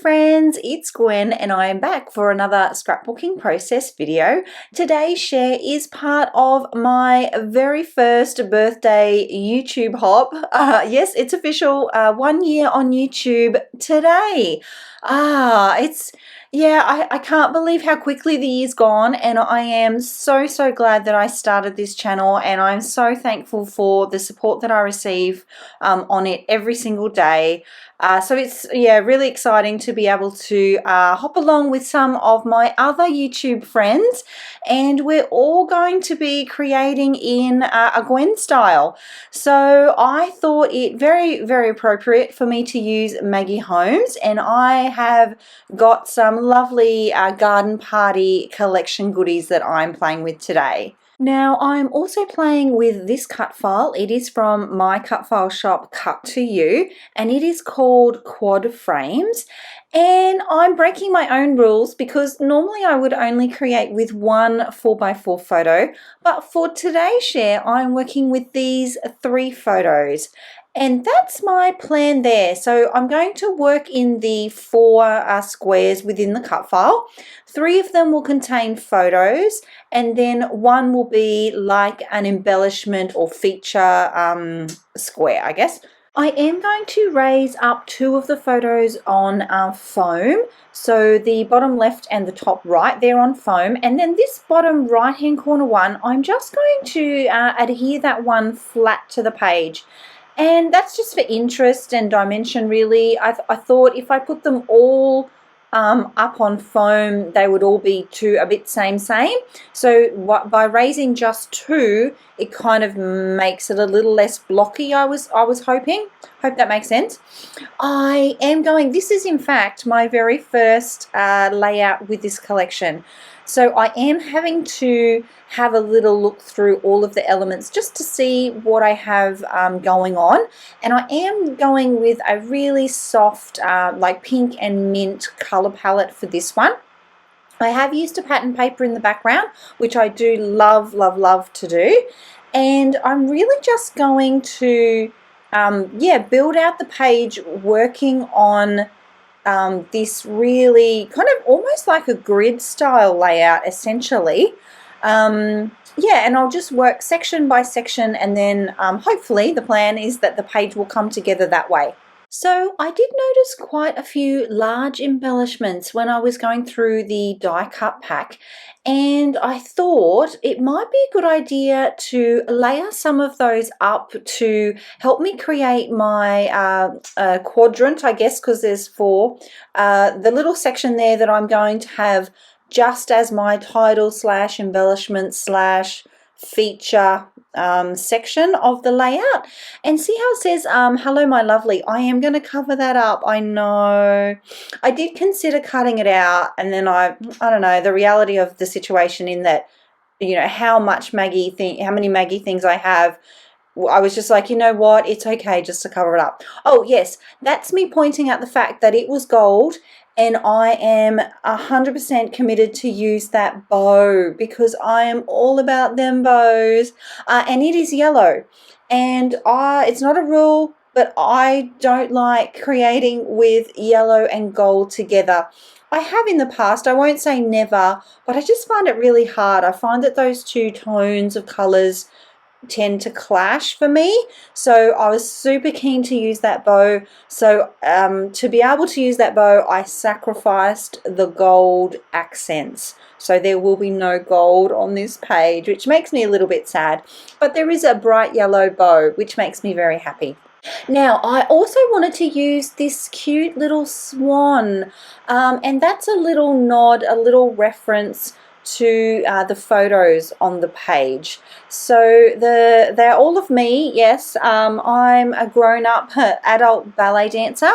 friends, it's Gwen and I am back for another scrapbooking process video. Today's share is part of my very first birthday YouTube hop. Yes, it's official, 1 year on YouTube today. I can't believe how quickly the year's gone, and I am so glad that I started this channel, and I'm so thankful for the support that I receive on it every single day. So it's really exciting to be able to hop along with some of my other YouTube friends, and we're all going to be creating in a Gwen style. So I thought it very appropriate for me to use Maggie Holmes, and I have got some lovely garden party collection goodies that I'm playing with today. Now I'm also playing with this cut file. It is from my cut file shop, Cut to You, and it is called Quad Frames. And I'm breaking my own rules because normally I would only create with one 4x4 photo, but for today's share I'm working with these 3 photos. And that's my plan there. So I'm going to work in the 4 squares within the cut file. 3 of them will contain photos, and then 1 will be like an embellishment or feature square, I guess. I am going to raise up 2 of the photos on foam. So the bottom left and the top right, they're on foam. And then this bottom right hand corner one, I'm just going to adhere that one flat to the page. And that's just for interest and dimension, really. I thought if I put them all up on foam, they would all be a bit same. So by raising just 2, it kind of makes it a little less blocky. I was hoping. Hope that makes sense. I am going. This is in fact my very first layout with this collection. So I am having to have a little look through all of the elements just to see what I have going on. And I am going with a really soft like pink and mint color palette for this one. I have used a pattern paper in the background, which I do love to do. And I'm really just going to build out the page working on this really kind of almost like a grid style layout essentially. And I'll just work section by section, and then hopefully the plan is that the page will come together that way. So I did notice quite a few large embellishments when I was going through the die cut pack, and I thought it might be a good idea to layer some of those up to help me create my quadrant, I guess, because there's 4. The little section there that I'm going to have just as my title / embellishment / feature section of the layout. And see how it says hello my lovely. I am going to cover that up. I know I did consider cutting it out, and then I don't know, the reality of the situation in that, you know, how many Maggie things I have, I was just like, you know what, it's okay just to cover it up. Oh yes, that's me pointing out the fact that it was gold, and I am 100% committed to use that bow because I am all about them bows. And it is yellow. And it's not a rule, but I don't like creating with yellow and gold together. I have in the past, I won't say never, but I just find it really hard. I find that those 2 tones of colours tend to clash for me, so I was super keen to use that bow. So to be able to use that bow, I sacrificed the gold accents, so there will be no gold on this page, which makes me a little bit sad, but there is a bright yellow bow, which makes me very happy. Now I also wanted to use this cute little swan, and that's a little nod, a little reference to the photos on the page. So they're all of me. Yes, I'm a grown-up adult ballet dancer.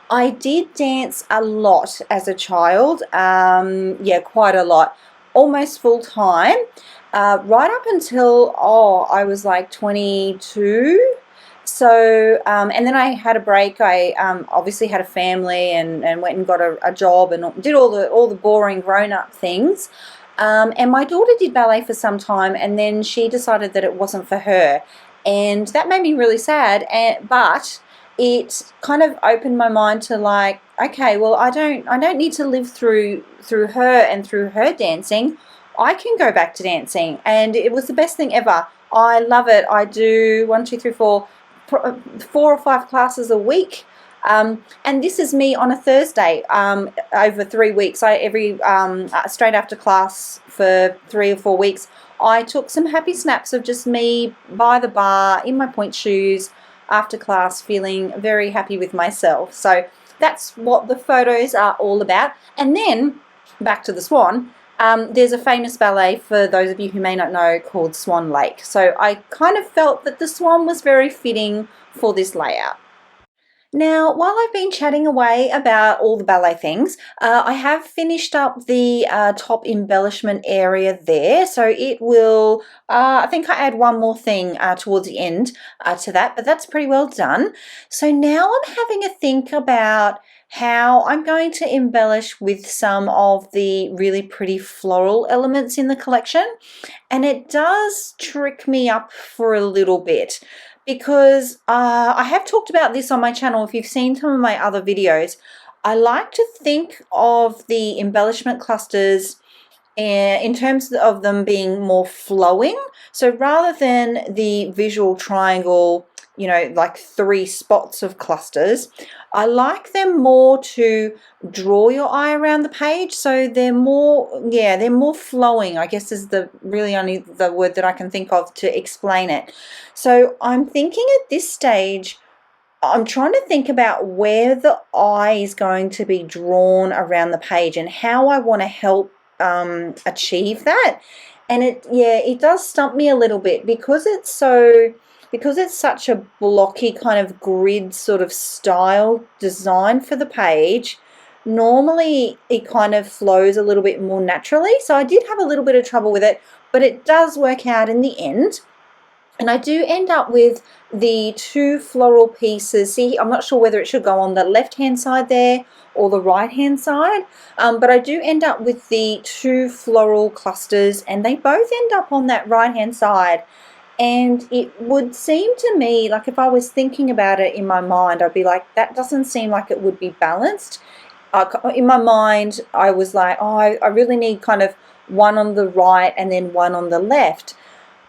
I did dance a lot as a child, quite a lot, almost full time, right up until I was like 22. So and then I had a break. I obviously had a family and went and got a job and did all the boring grown-up things. And my daughter did ballet for some time, and then she decided that it wasn't for her, and that made me really sad. But it kind of opened my mind to like, okay, well, I don't need to live through her and through her dancing. I can go back to dancing, and it was the best thing ever. I love it. I do 1, 2, 3, 4, 4 or 5 classes a week. And this is me on a Thursday over 3 weeks. Straight after class for 3 or 4 weeks, I took some happy snaps of just me by the bar in my point shoes after class, feeling very happy with myself. So that's what the photos are all about. And then back to the Swan. There's a famous ballet, for those of you who may not know, called Swan Lake. So I kind of felt that the Swan was very fitting for this layout. Now, while I've been chatting away about all the ballet things, I have finished up the top embellishment area there. So it will, I think I add one more thing towards the end to that, but that's pretty well done. So now I'm having a think about how I'm going to embellish with some of the really pretty floral elements in the collection. And it does trick me up for a little bit, because I have talked about this on my channel. If you've seen some of my other videos, I like to think of the embellishment clusters in terms of them being more flowing. So rather than the visual triangle, you know, like 3 spots of clusters, I like them more to draw your eye around the page. So they're more, yeah, they're more flowing, I guess, is the really only the word that I can think of to explain it. So I'm thinking at this stage, I'm trying to think about where the eye is going to be drawn around the page and how I want to help achieve that. And it does stump me a little bit, because it's such a blocky kind of grid sort of style design for the page. Normally it kind of flows a little bit more naturally, so I did have a little bit of trouble with it, but it does work out in the end. And I do end up with the 2 floral pieces. See, I'm not sure whether it should go on the left-hand side there or the right-hand side, but I do end up with the 2 floral clusters, and they both end up on that right-hand side. And it would seem to me, like if I was thinking about it in my mind, I'd be like, that doesn't seem like it would be balanced. In my mind, I was like, oh, I really need kind of one on the right and then one on the left.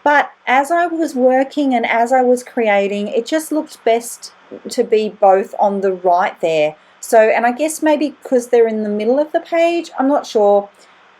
But as I was working and as I was creating, it just looked best to be both on the right there. So, and I guess maybe because they're in the middle of the page, I'm not sure.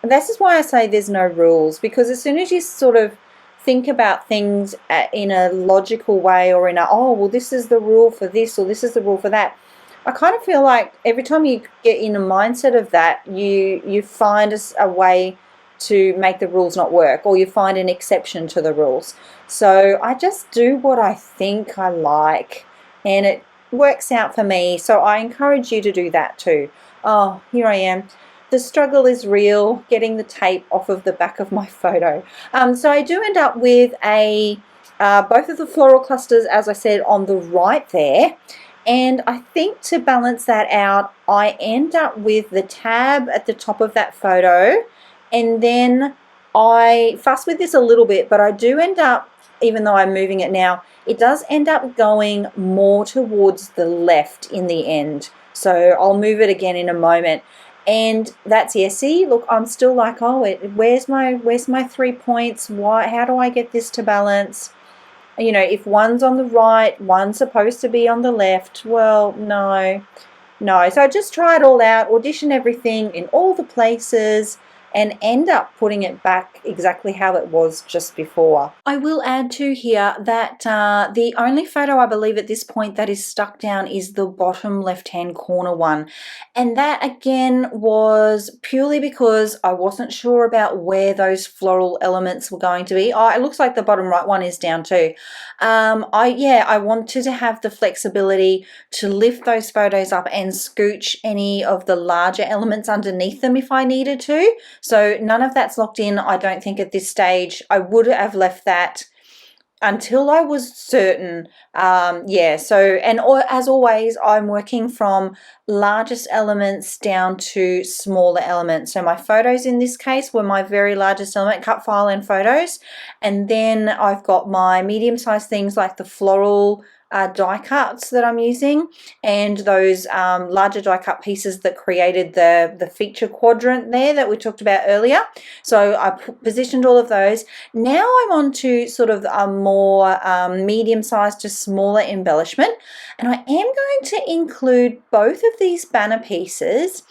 And this is why I say there's no rules, because as soon as you sort of think about things in a logical way, or in a, oh, well, this is the rule for this, or this is the rule for that, I kind of feel like every time you get in a mindset of that, you find a way to make the rules not work, or you find an exception to the rules. So I just do what I think I like, and it works out for me. So I encourage you to do that too. Oh, here I am. The struggle is real, getting the tape off of the back of my photo. So I do end up with both of the floral clusters, as I said, on the right there. And I think to balance that out, I end up with the tab at the top of that photo. And then I fuss with this a little bit, but I do end up, even though I'm moving it now, it does end up going more towards the left in the end. So I'll move it again in a moment. And that's, yeah, see, look, I'm still like, oh, where's my 3 points? How do I get this to balance? You know, if one's on the right, one's supposed to be on the left. Well, no. So I just try it all out, audition everything in all the places, and end up putting it back exactly how it was just before. I will add to here that the only photo I believe at this point that is stuck down is the bottom left-hand corner one. And that again was purely because I wasn't sure about where those floral elements were going to be. Oh, it looks like the bottom right one is down too. I wanted to have the flexibility to lift those photos up and scooch any of the larger elements underneath them if I needed to. So none of that's locked in, I don't think, at this stage. I would have left that until I was certain. As always, I'm working from largest elements down to smaller elements. So my photos in this case were my very largest element, cut file and photos. And then I've got my medium-sized things like the floral die cuts that I'm using, and those larger die cut pieces that created the feature quadrant there that we talked about earlier. So I positioned all of those. Now I'm on to sort of a more medium-sized to smaller embellishment, and I am going to include both of these banner pieces,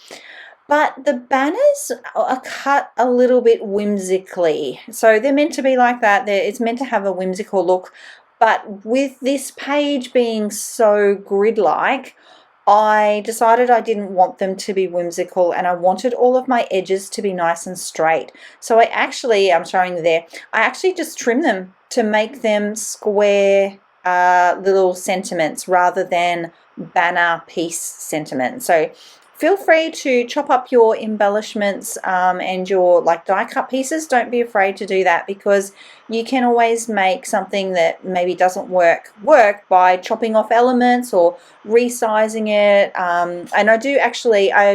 but the banners are cut a little bit whimsically. So they're meant to be like that. It's meant to have a whimsical look. But with this page being so grid-like, I decided I didn't want them to be whimsical, and I wanted all of my edges to be nice and straight. So I'm showing you there, I actually just trim them to make them square little sentiments rather than banner piece sentiments. So feel free to chop up your embellishments and your die cut pieces. Don't be afraid to do that, because you can always make something that maybe doesn't work by chopping off elements or resizing it. And I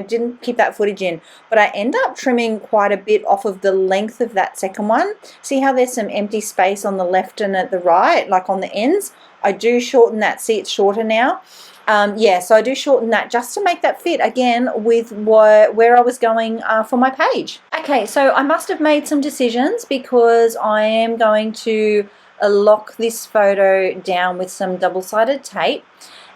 didn't keep that footage in, but I end up trimming quite a bit off of the length of that second one. See how there's some empty space on the left and at the right, like on the ends? I do shorten that. See, it's shorter now. So I do shorten that just to make that fit again with where I was going for my page. Okay, so I must have made some decisions, because I am going to lock this photo down with some double-sided tape,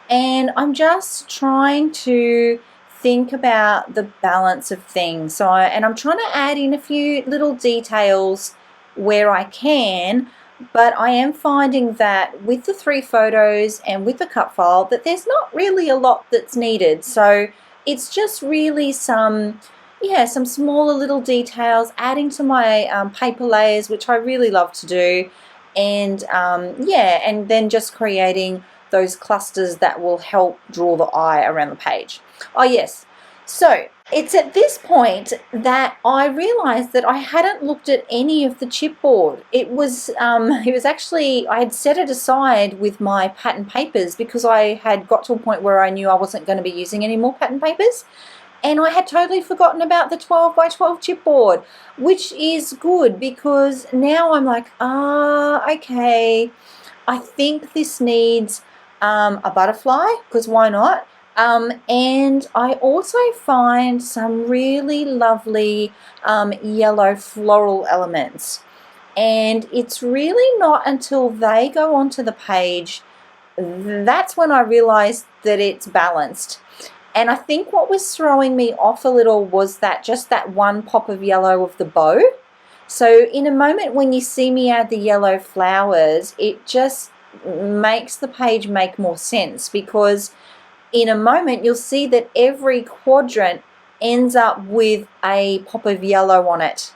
and I'm just trying to think about the balance of things. I'm trying to add in a few little details where I can. But I am finding that with the 3 photos and with the cut file that there's not really a lot that's needed. So it's just really some smaller little details, adding to my paper layers, which I really love to do. And and then just creating those clusters that will help draw the eye around the page. Oh yes, so it's at this point that I realized that I hadn't looked at any of the chipboard. It was actually, I had set it aside with my pattern papers, because I had got to a point where I knew I wasn't going to be using any more pattern papers. And I had totally forgotten about the 12 by 12 chipboard, which is good, because now I'm like, okay, I think this needs a butterfly, because why not? And I also find some really lovely yellow floral elements, and it's really not until they go onto the page that's when I realized that it's balanced. And I think what was throwing me off a little was just that one pop of yellow of the bow. So in a moment when you see me add the yellow flowers, it just makes the page make more sense, because in a moment you'll see that every quadrant ends up with a pop of yellow on it,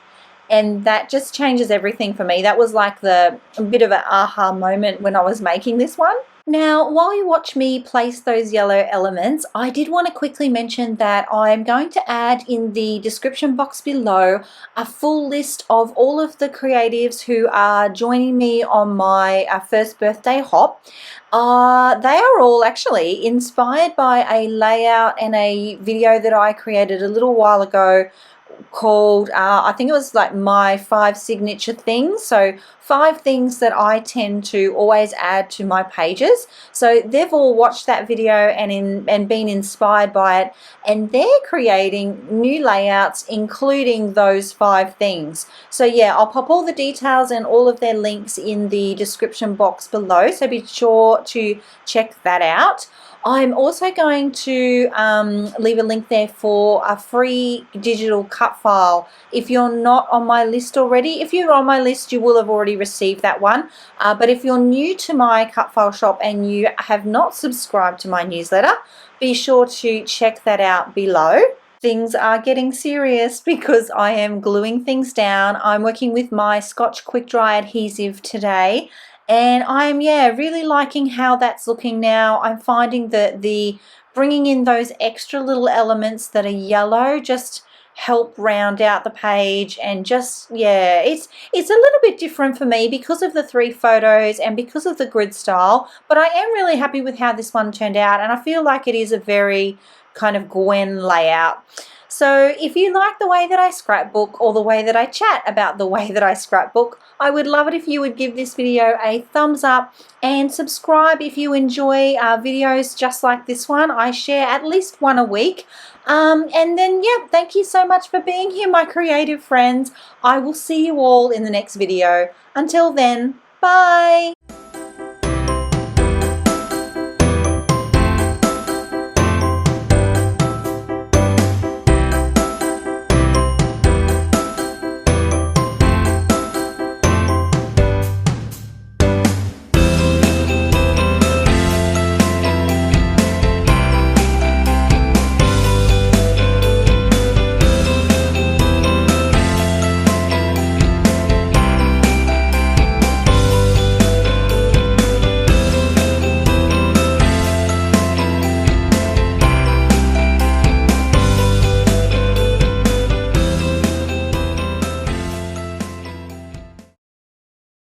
and that just changes everything for me. That was like a bit of an aha moment when I was making this one. Now, while you watch me place those yellow elements, I did want to quickly mention that I'm going to add in the description box below a full list of all of the creatives who are joining me on my first birthday hop. They are all actually inspired by a layout and a video that I created a little while ago called, I think it was like my 5 signature things. So 5 things that I tend to always add to my pages. So they've all watched that video and been inspired by it, and they're creating new layouts including those 5 things. So yeah, I'll pop all the details and all of their links in the description box below, so be sure to check that out. I'm also going to leave a link there for a free digital cut file. If you're not on my list already, if you're on my list, you will have already received that one. But if you're new to my cut file shop and you have not subscribed to my newsletter, be sure to check that out below. Things are getting serious because I am gluing things down. I'm working with my Scotch Quick Dry adhesive today. And I'm really liking how that's looking now. I'm finding that the bringing in those extra little elements that are yellow just help round out the page, and just it's a little bit different for me because of the 3 photos and because of the grid style. But I am really happy with how this one turned out, and I feel like it is a very kind of Gwen layout. So if you like the way that I scrapbook or the way that I chat about the way that I scrapbook, I would love it if you would give this video a thumbs up and subscribe if you enjoy videos just like this one. I share at least one a week. And then, yeah, thank you so much for being here, my creative friends. I will see you all in the next video. Until then, bye.